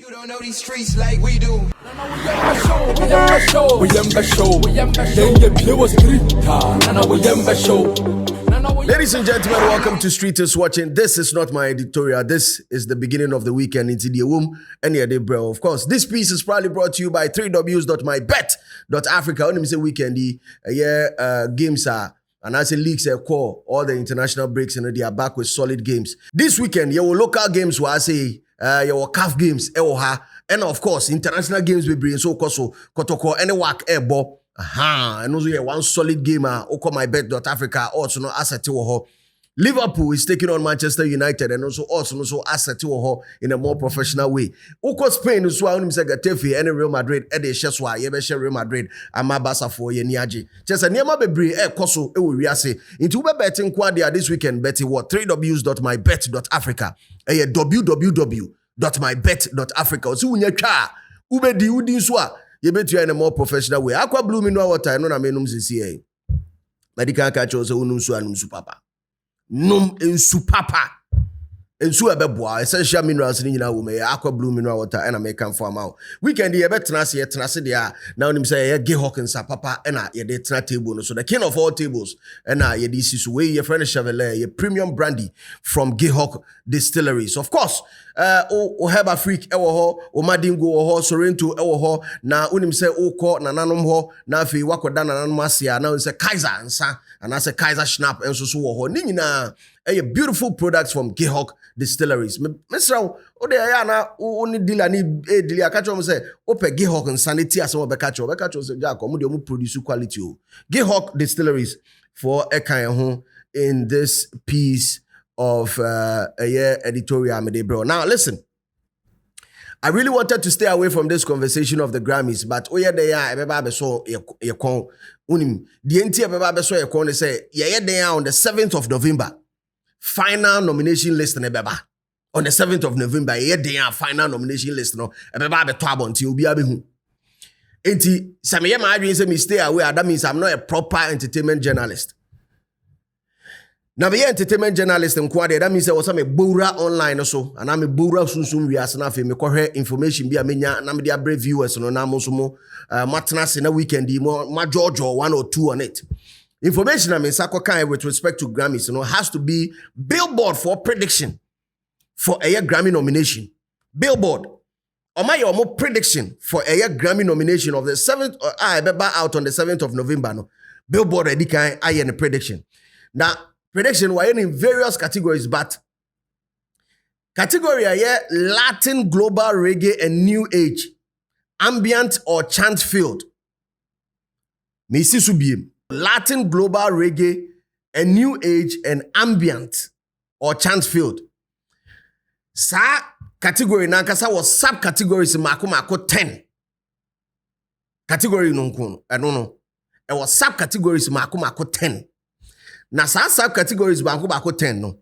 You don't know these streets like we do. Ladies and gentlemen, welcome to Streeters Watching. This is not my editorial. This is the beginning of the weekend into the womb and the day, bro. Of course, this piece is proudly brought to you by 3ws.mybet.africa. When we say weekend, games are and as a leagues core, all the international breaks and they are back with solid games. This weekend, your local games will say your CAF games, and of course, international games will bring so kotoko any work ball. And also one solid game mybet.africa also no asset ho. Liverpool is taking on Manchester United and also asset ho in a more professional way. Oko Spain so unim say Getafe and Real Madrid e dey hye so a ye be hye Real Madrid ama Barca for ye niaje. Chese niam bebre koso e wo wiase. Into be betting kwa dia this weekend betting what 3ws.mybet.africa. www.mybet.africa. So unya twa ubedi udi so a ye betu in a more professional way. Aqua blue mineral water no na menum sisi medical catch so unum so anum su papa. Num ensu papa ensu ebeboa essential minerals ni nyina wo me aqua blue mineral water and American farm out weekend ye betena se dia now nim say ye Gyakie nsa papa na ye de tena table no so the king of all tables na ye di sisu we ye friend Shatta Wale ye premium brandy from Gyakie distilleries. Of course o heba freak e wo ho o madingo wo ho sorento e wo ho na unim say o ko nananom ho na afi wakoda nananom asia na say Kaiser nsa and I say Kaiser Schnapp enso so wo ho ni nyina a beautiful products from Gyakie distilleries. Mr. Ode ya na oni dealer ni dealer catch am say ope Gyakie sanity as we be catch say Jacob mo produce quality o. Gyakie distilleries for a kind ho in this piece of editorial me bro. Now listen, I really wanted to stay away from this conversation of the Grammys, but they are everybody so ye kon unim the enti everybody so ye kon say ye there on the 7th of November. Final nomination list on the 7th of November, final nomination list no everybody to abonti obi abehu. Enti sameye ma adwen say me stay away, that means I'm not a proper entertainment journalist. Now be entertainment journalist nkwade, that means say was me bora online so and I'm a bora sunsun wiase na fe me kohwe information bi amenya na me dey brave viewers no na mo so mo matena se na weekend mo ma jojo 1 or 2 on it. Information I mean Sako Kai with respect to Grammys, has to be Billboard for prediction for a year Grammy nomination. Billboard. My prediction for a year Grammy nomination of the 7th out on the 7th of November. No. Billboard already can I a prediction. Now, prediction were in various categories, but category Latin, global, reggae, and new age, ambient or chant field. Missy Subiem. Latin, global, reggae, and new age, and ambient or chant field. Sa category nankasa was subcategories mako 10. Category nonkono. I don't know. It was subcategories mako 10. Na sa subcategories mako 10 no.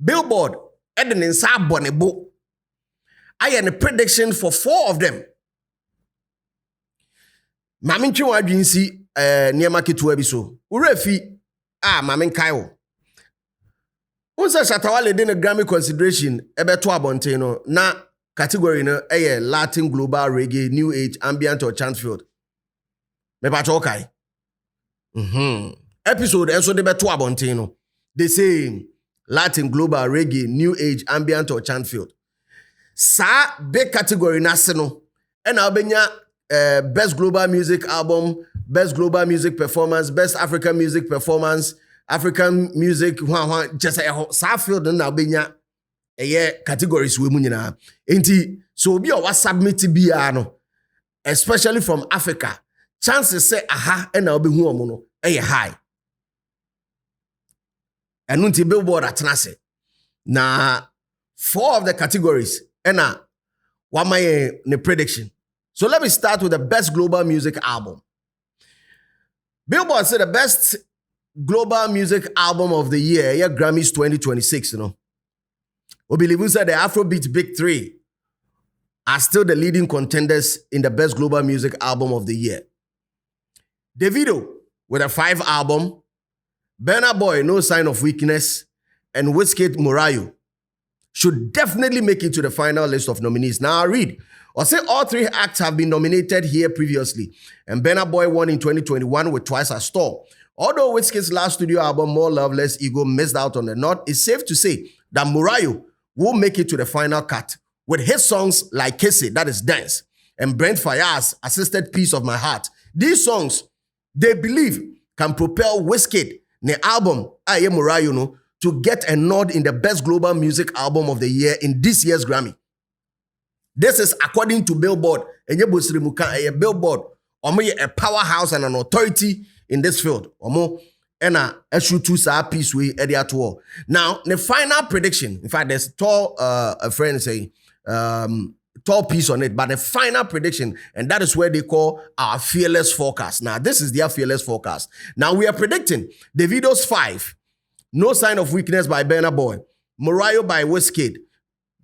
Billboard edin sa bonebo. I had a prediction for 4 of them. Maminchi wadwinsi niema ketu ebiso. Urefi mamin kaiwo. Unsa Shatta Wale dey Grammy consideration ebeto abonten no na category no Latin, global, reggae, new age, ambient or chant field. Me pa chokai. Episode enso dey beto abonten no. They say Latin, global, reggae, new age, ambient or chant field. Sa big category na se no e na obenya best global music album, best global music performance, best African music performance, African music just sa field na obenya categories we mu nyina. Enti so obi o wa submit bia no, especially from Africa, chances say aha e na obehu omo no high. And until Billboard atenase na 4 of the categories na wamaye ne prediction. So let me start with the best global music album. Billboard said the best global music album of the year, Grammys 2026, We believe said the Afrobeat Big 3 are still the leading contenders in the best global music album of the year. Davido with a 5 album, Burna Boy, No Sign of Weakness, and Wizkid Morayo should definitely make it to the final list of nominees. Now I read Or say all three acts have been nominated here previously, and Burna Boy won in 2021 with Twice as Tall. Although Wizkid's last studio album, More Love, Less Ego, missed out on the nod, it's safe to say that Moliy will make it to the final cut with hit songs like Kiss It, that is Dance, and Brent Faiyaz's assisted Piece of My Heart. These songs, they believe, can propel Wizkid, the album, Aye Moliy, to get a nod in the Best Global Music Album of the Year in this year's Grammy. This is according to Billboard. Billboard, a powerhouse and an authority in this field. And a shoot to sa piece we at all. Now, the final prediction, in fact, there's tall a friend saying tall piece on it, but the final prediction, and that is where they call our fearless forecast. Now, this is their fearless forecast. Now, we are predicting Davido's 5, No Sign of Weakness by Burna Boy, Moliy by Wizkid,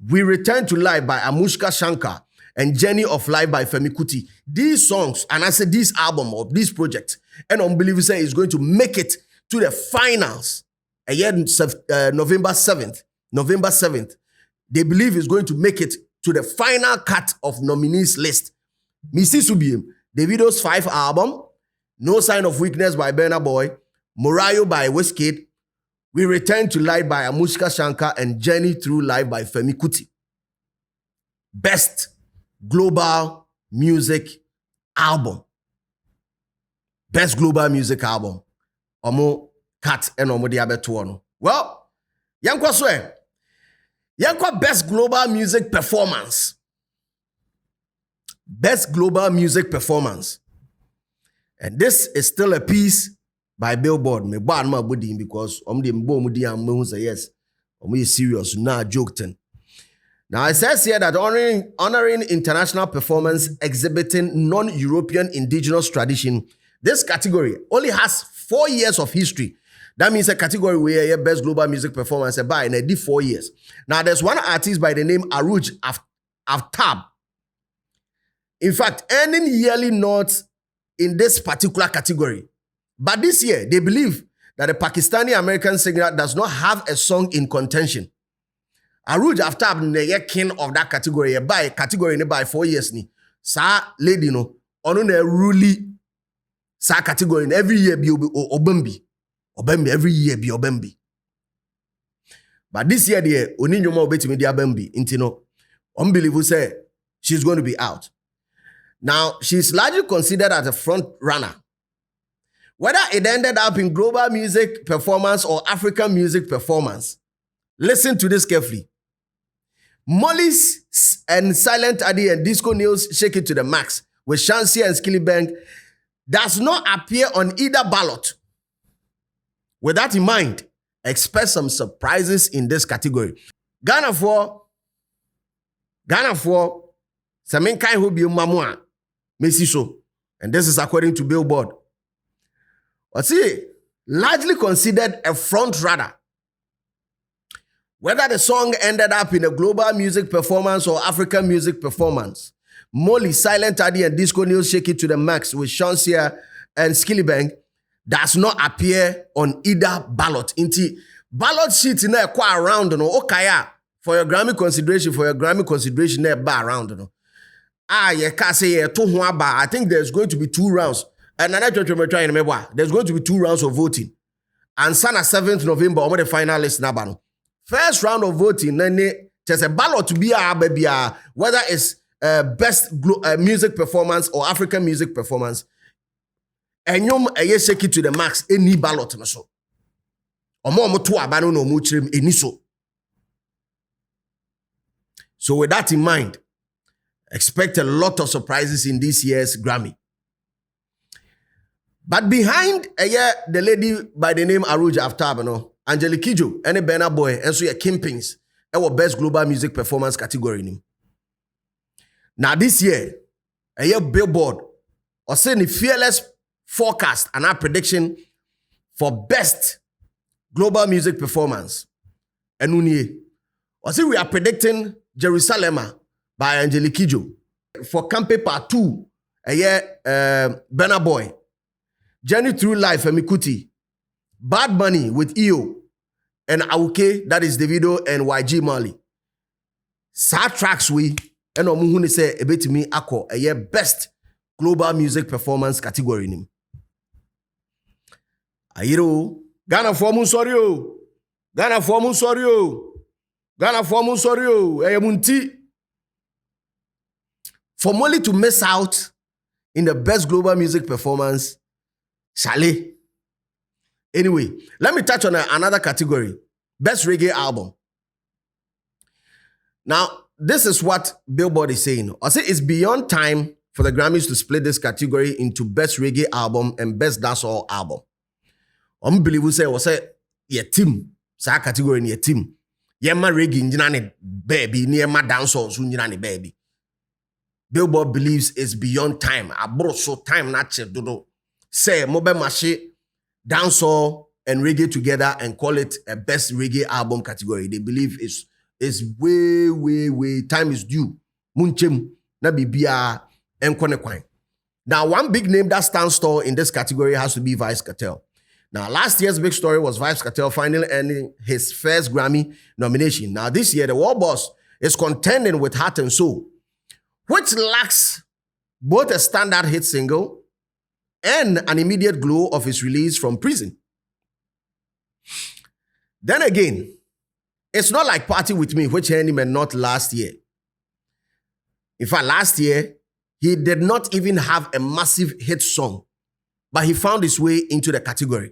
We Return to Life by Anushka Shankar, and Journey of Life by Femi Kuti. These songs, and I said this album or this project, and Unbelievable say is going to make it to the finals. November 7th. November 7th. They believe is going to make it to the final cut of nominees list. Missy Subiem, Davido's 5 album, No Sign of Weakness by Burna Boy, Moliy by Wizkid, We Return to Life by Anushka Shankar, and Journey Through Life by Femi Kuti. Best Global Music Album. Best Global Music Album. Omo cut and omo di abeto. Well, yankwa swe. Yankwa Best Global Music Performance. Best Global Music Performance. And this is still a piece by Billboard. Me ba ma body because de mbo mudi am me say yes. Omo is serious na joking. Now it says here that honoring international performance exhibiting non-European indigenous tradition, this category only has 4 years of history. That means a category where your Best Global Music Performance by and it did 4 years. Now there's one artist by the name Aruj Aftab. In fact, earning yearly nods in this particular category. But this year, they believe that the Pakistani-American singer does not have a song in contention. Aruj Aftab the king of that category by 4 years ni. Sa lady no ono na really sa category every year be obembi every year be obembi. But this year the oni nyoma obetimi dia obembi intino unbelievable say she's going to be out. Now she's largely considered as a front runner. Whether it ended up in global music performance or African music performance, listen to this carefully. Moliy and Silent Adi and Disco News Shake It to the Max with Shansia and Skilly Bang does not appear on either ballot. With that in mind, expect some surprises in this category. Ghana for Saminkai Hobi Mamua Messi so. And this is according to Billboard. But see, largely considered a front runner. Whether the song ended up in a global music performance or African music performance, Moliy, Silent Adi, and Disco News Shake It to the Max with Shansia and Skilly Bang does not appear on either ballot. Inti ballot sheet in there quite around no okaya for your Grammy consideration there bar around no. You can't say I think there's going to be 2 rounds. And there's going to be 2 rounds of voting. And Sana 7th November, I'm the finalist nabano. First round of voting, then there's a ballot to be whether it's best music performance or African music performance. And you shake it to the max, any ballot. So, so with that in mind, expect a lot of surprises in this year's Grammy. But behind the lady by the name Aruj Aftab, Angelique Kidjo, and Burna Boy, and so your Kingpins, our Best Global Music Performance category. Now this year, Billboard, or saying the fearless forecast and our prediction for Best Global Music Performance. And or say we are predicting Jerusalem by Angelique Kidjo. For Campe Part 2, Burna Boy. Journey Through Life, Femi Kuti. Bad Bunny with EO. And Auke, that is Davido and YG Moliy. Sad tracks we and omu hu say ebetimi akọ eye best global music performance category nim. Ayiro Ghana for mun sorry o. Ghana for mun sorry o. Ghana for mun sorry o. Munti. For Moliy to miss out in the best global music performance, Chalet. Anyway, let me touch on another category. Best reggae album. Now, this is what Billboard is saying. I say it's beyond time for the Grammys to split this category into best reggae album and best dancehall album. Unbelievable say ye team. Sa category ni ye team. Ye ma reggae njina ne baby, ni ye ma dancehall so njina ne baby. Billboard believes it's beyond time. Abro so time na che dodo. Say mobe mashi dancehall and reggae together and call it a best reggae album category. They believe it's way time is due. Munchem na bibia enkone kwine. Now one big name that stands tall in this category has to be Vybz Kartel. Now last year's big story was Vybz Kartel finally earning his first Grammy nomination. Now this year the world boss is contending with Heart and Soul, which lacks both a standard hit single and an immediate glow of his release from prison. Then again, it's not like Party With Me, which earned him a nod last year. In fact, last year, he did not even have a massive hit song, but he found his way into the category.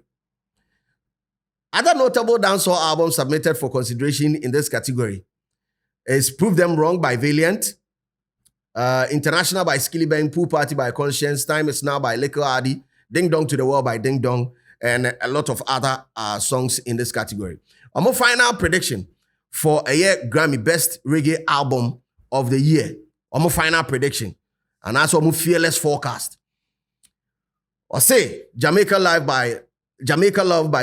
Other notable dancehall albums submitted for consideration in this category is Prove Them Wrong by Valiant, International by Skilly Bang, Pool Party by Conscience, Time Is Now by Little Hardy, Ding Dong to the World by Ding Dong, and a lot of other songs in this category. My final prediction for a year Grammy Best Reggae Album of the Year. My final prediction. And that's my fearless forecast. I say Jamaica Love by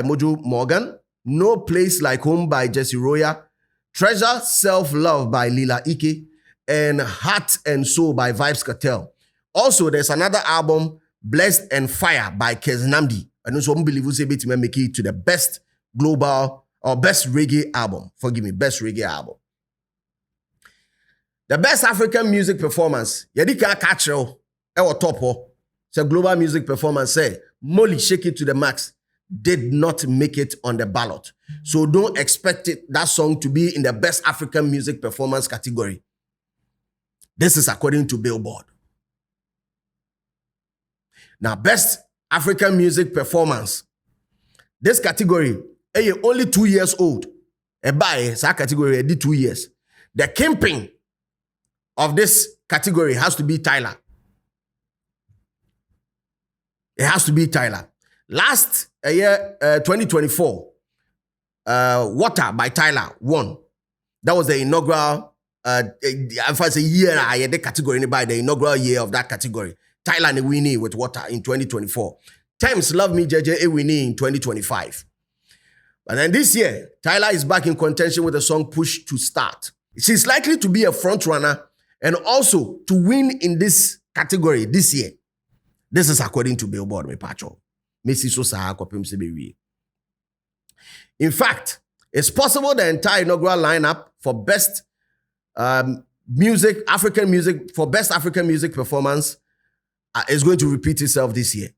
Mojo Morgan, No Place Like Home by Jesse Roya, Treasure Self Love by Lila Ike, and Heart and Soul by Vybz Kartel. Also, there's another album, Blessed and Fire by Kez Namdi. And also, I believe we to make it to the best global or best reggae album. Forgive me, best reggae album. The best African music performance. Yedika Kachel, our top. So global music performance say Moliy Shake It to the Max did not make it on the ballot. So don't expect that song to be in the best African music performance category. This is according to Billboard. Now, best African music performance. This category, only 2 years old. That category, 2 years. The kingpin of this category has to be Tyler. It has to be Tyler. Last year, 2024, Water by Tyler won. That was the inaugural, if I say year, the category by the inaugural year of that category. Tyler and Winnie with Water in 2024. Thames Love Me JJ Winnie in 2025. But then this year, Tyler is back in contention with the song Push to Start. She's likely to be a front runner and also to win in this category this year. This is according to Billboard, me pacho. In fact, it's possible the entire inaugural lineup for best African music performance is going to repeat itself this year.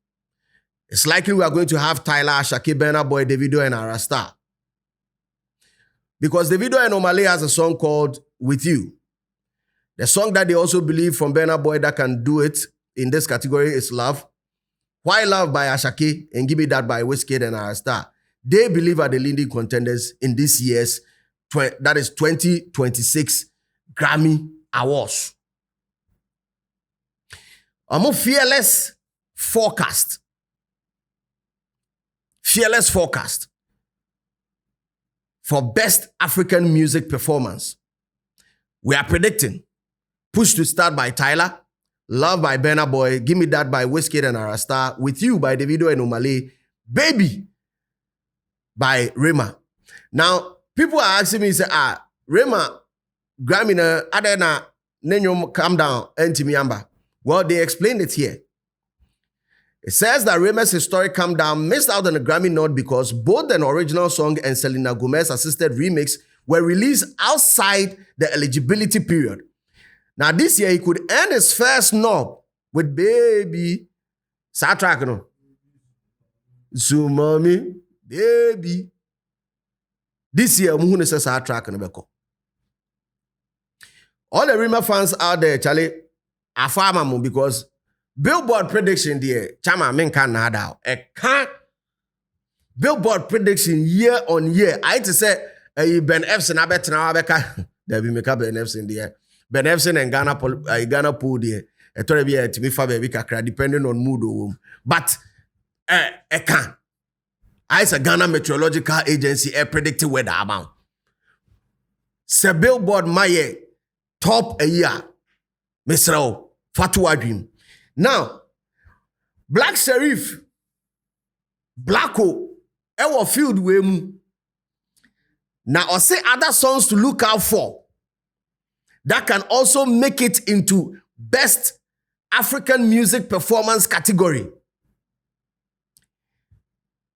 It's likely we are going to have Tyler, Ashake, Burna Boy, Davido, and Arasta. Because Davido and Moliy has a song called With You. The song that they also believe from Burna Boy that can do it in this category is Love. Why Love by Ashake and Give Me That by Wizkid and Arasta. They believe are the leading contenders in this year's, that is 2026 Grammy Awards. A more fearless forecast. Fearless forecast for best African music performance. We are predicting Push to Start by Tyler, Love by Burna Boy, Give Me That by Wizkid and Arasta, With You by Davido and Moliy, Baby by Rema. Now, people are asking me, say, Rema, Grammy na adena nenyo calm down, Ntimiamba. Well, they explained it here. It says that Rema's historic Calm Down missed out on a Grammy nod because both an original song and Selena Gomez assisted remix were released outside the eligibility period. Now this year he could earn his first knob with Baby. Start track, no. So mommy, baby. This year, Muhune says start track no beko. All the Rima fans out there, Charlie, I farm because Billboard prediction there, Chama men can't nada. A can't Billboard prediction year on year. I to say Ben Efson, I bet now there be make up Ben Efson there. Ben Efson and Ghana pool there. A told me to be fair, depending on mood. But I can't. I say Ghana Meteorological Agency predicted weather amount. Se Billboard my top a year. Mr. Fatwa Dream. Now, Black Sheriff, Blacko, our field way. Now, I say other songs to look out for that can also make it into Best African Music Performance category.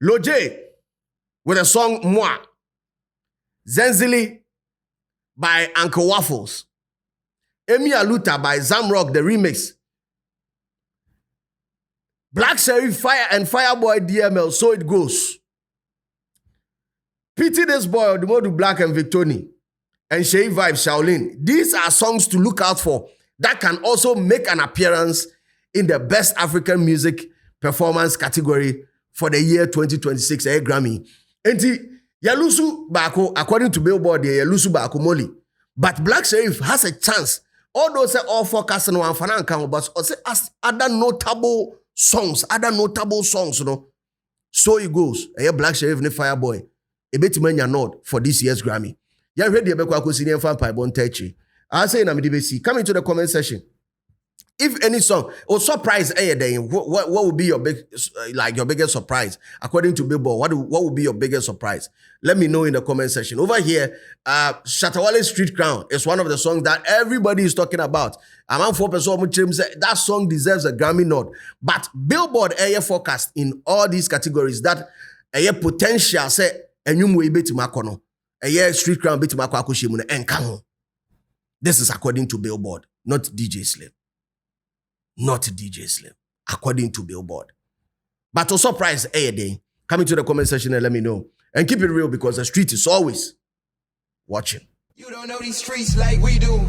Loje with a song Moi. Zenzili by Uncle Waffles. Emi Aluta by Zamrock, the remix. Black Sheriff Fire and Fireboy DML, So It Goes. Pity This Boy, Odumodu Black and Victoni. And Shea Vibe Shaolin. These are songs to look out for that can also make an appearance in the Best African Music Performance category for the year 2026 Grammy. Enti Yalusu Bako, according to Billboard, Yalusu Bako Moliy. But Black Sheriff has a chance. Although say all forecast no one can, but also as other notable songs, you know. So it goes. Black Sheriff ne Fireboy. A bit many nod for this year's Grammy. Ya ready ebekwa kwesini fan pipe bon techi. I say na medibesi. Come into the comment section. If any song or surprise what would be your your biggest surprise according to Billboard? What would be your biggest surprise? Let me know in the comment section. Over here, Shatta Wale Street Crown is one of the songs that everybody is talking about. Among 4% that song deserves a Grammy nod. But Billboard forecast in all these categories that potential say enyumwe beti makono. Street Crown beti mako akushimu enkango. This is according to Billboard, not DJ Slim. Not DJ Slim, according to Billboard. But to surprise day, come into the comment section and let me know. And keep it real because the street is always watching. You don't know these streets like we do. We